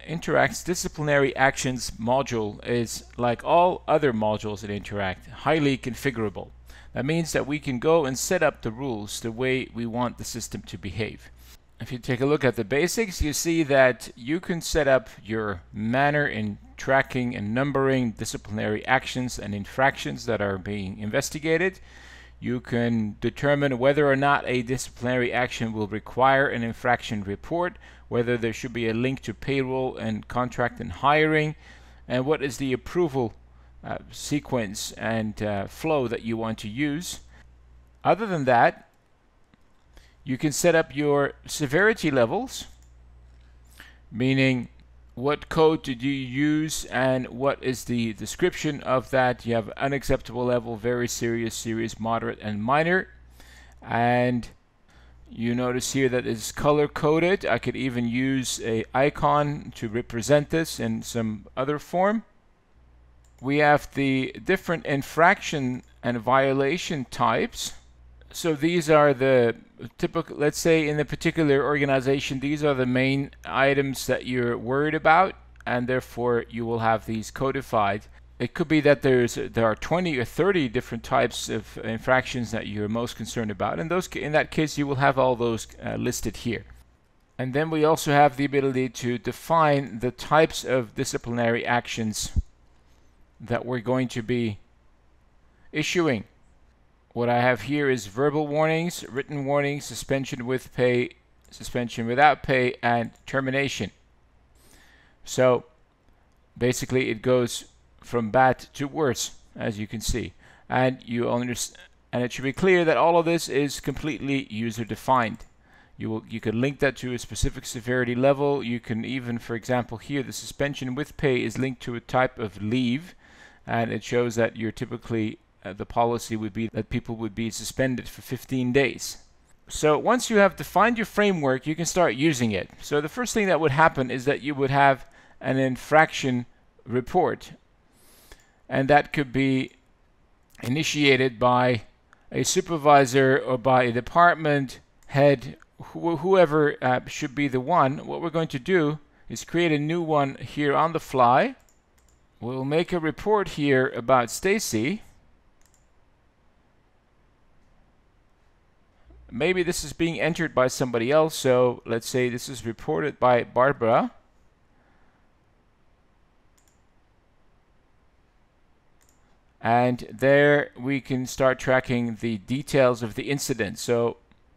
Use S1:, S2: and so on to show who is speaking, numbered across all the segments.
S1: Interact's Disciplinary Actions module is, like all other modules in Interact, highly configurable. That means that we can go and set up the rules the way we want the system to behave. If you take a look at the basics, you see that you can set up your manner in tracking and numbering disciplinary actions and infractions that are being investigated. You can determine whether or not a disciplinary action will require an infraction report, whether there should be a link to payroll and contract and hiring, and what is the approval sequence and flow that you want to use. Other than that, you can set up your severity levels, meaning what code did you use and what is the description of that. You have unacceptable level, very serious, serious, moderate, and minor. And you notice here that it's color coded. I could even use an icon to represent this in some other form. We have the different infraction and violation types. So these are the typical, let's say in a particular organization, these are the main items that you're worried about, and therefore you will have these codified. It could be that there are 20 or 30 different types of infractions that you're most concerned about, and in that case you will have all those listed here. And then we also have the ability to define the types of disciplinary actions that we're going to be issuing. What I have here is verbal warnings, written warnings, suspension with pay, suspension without pay, and termination. So basically it goes from bad to worse, as you can see. And it should be clear that all of this is completely user defined. You can link that to a specific severity level. You can even, for example, here the suspension with pay is linked to a type of leave, and it shows that you're typically the policy would be that people would be suspended for 15 days. So once you have defined your framework, you can start using it. So the first thing that would happen is that you would have an infraction report, and that could be initiated by a supervisor or by a department head, whoever should be the one. What we're going to do is create a new one here on the fly. We'll make a report here about Stacy. Maybe this is being entered by somebody else, so let's say this is reported by Barbara. And there we can start tracking the details of the incident. So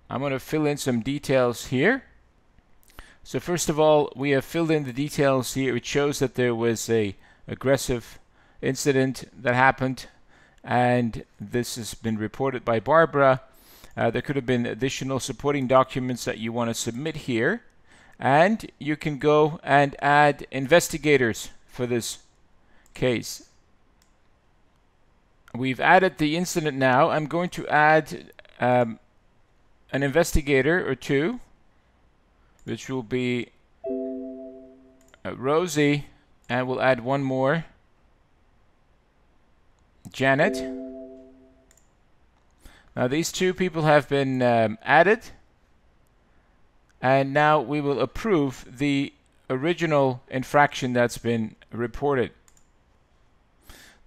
S1: I'm going to fill in some details here. So first of all, we have filled in the details here. It shows that there was a aggressive incident that happened, and this has been reported by Barbara. There could have been additional supporting documents that you want to submit here, and you can go and add investigators for this case. We've added the incident now. I'm going to add an investigator or two, which will be Rosie, and we'll add one more, Janet. Now these two people have been added, and now we will approve the original infraction that's been reported.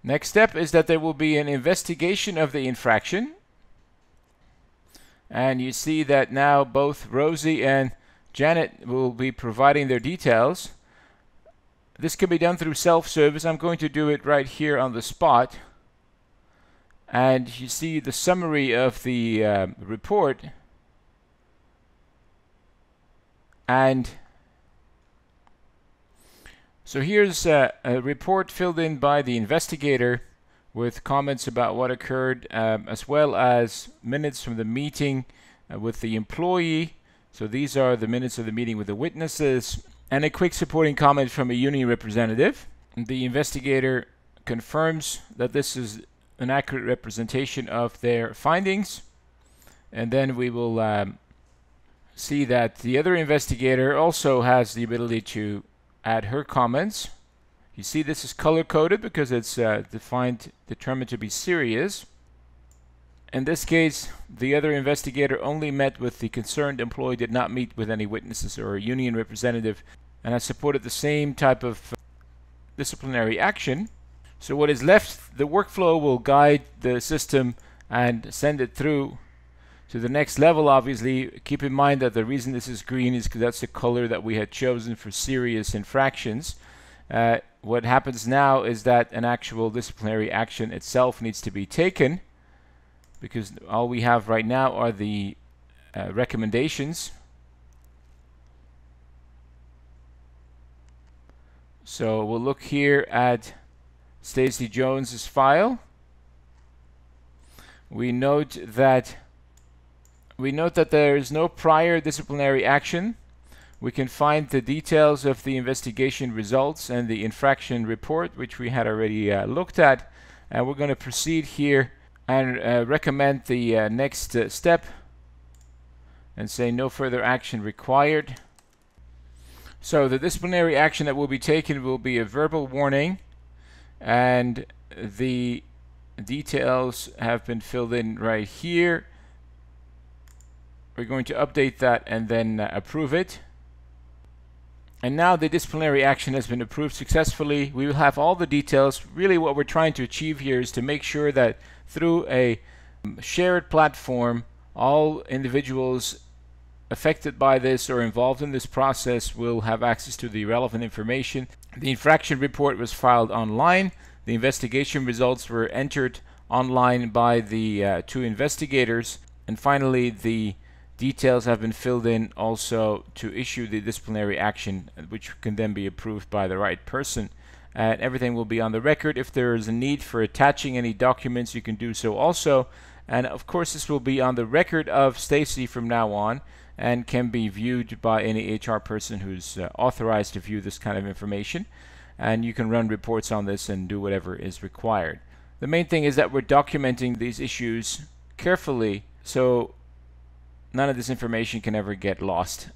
S1: Next step is that there will be an investigation of the infraction, and you see that now both Rosie and Janet will be providing their details. This can be done through self-service. I'm going to do it right here on the spot. And you see the summary of the report, and so here's a report filled in by the investigator with comments about what occurred, as well as minutes from the meeting with the employee. So these are the minutes of the meeting with the witnesses, and a quick supporting comment from a union representative. The investigator confirms that this is an accurate representation of their findings, and then we will see that the other investigator also has the ability to add her comments. You see this is color coded because it's determined to be serious. In this case, the other investigator only met with the concerned employee, did not meet with any witnesses or a union representative. and has supported the same type of disciplinary action. So what is left, the workflow will guide the system and send it through to the next level. Obviously, keep in mind that the reason this is green is because that's the color that we had chosen for serious infractions. What happens now is that an actual disciplinary action itself needs to be taken, because all we have right now are the recommendations. So we'll look here at Stacey Jones's file. We note that there is no prior disciplinary action. We can find the details of the investigation results and the infraction report, which we had already looked at, and we're going to proceed here and recommend the next step and say no further action required. So the disciplinary action that will be taken will be a verbal warning, and the details have been filled in right here. We're going to update that and then approve it. And now the disciplinary action has been approved successfully. We will have all the details. Really what we're trying to achieve here is to make sure that through a shared platform, all individuals affected by this or involved in this process will have access to the relevant information. The infraction report was filed online. The investigation results were entered online by the two investigators. And finally, the details have been filled in also to issue the disciplinary action, which can then be approved by the right person. And everything will be on the record. If there is a need for attaching any documents, you can do so also. And of course, this will be on the record of Stacey from now on, and can be viewed by any HR person who's authorized to view this kind of information. And you can run reports on this and do whatever is required. The main thing is that we're documenting these issues carefully, so none of this information can ever get lost.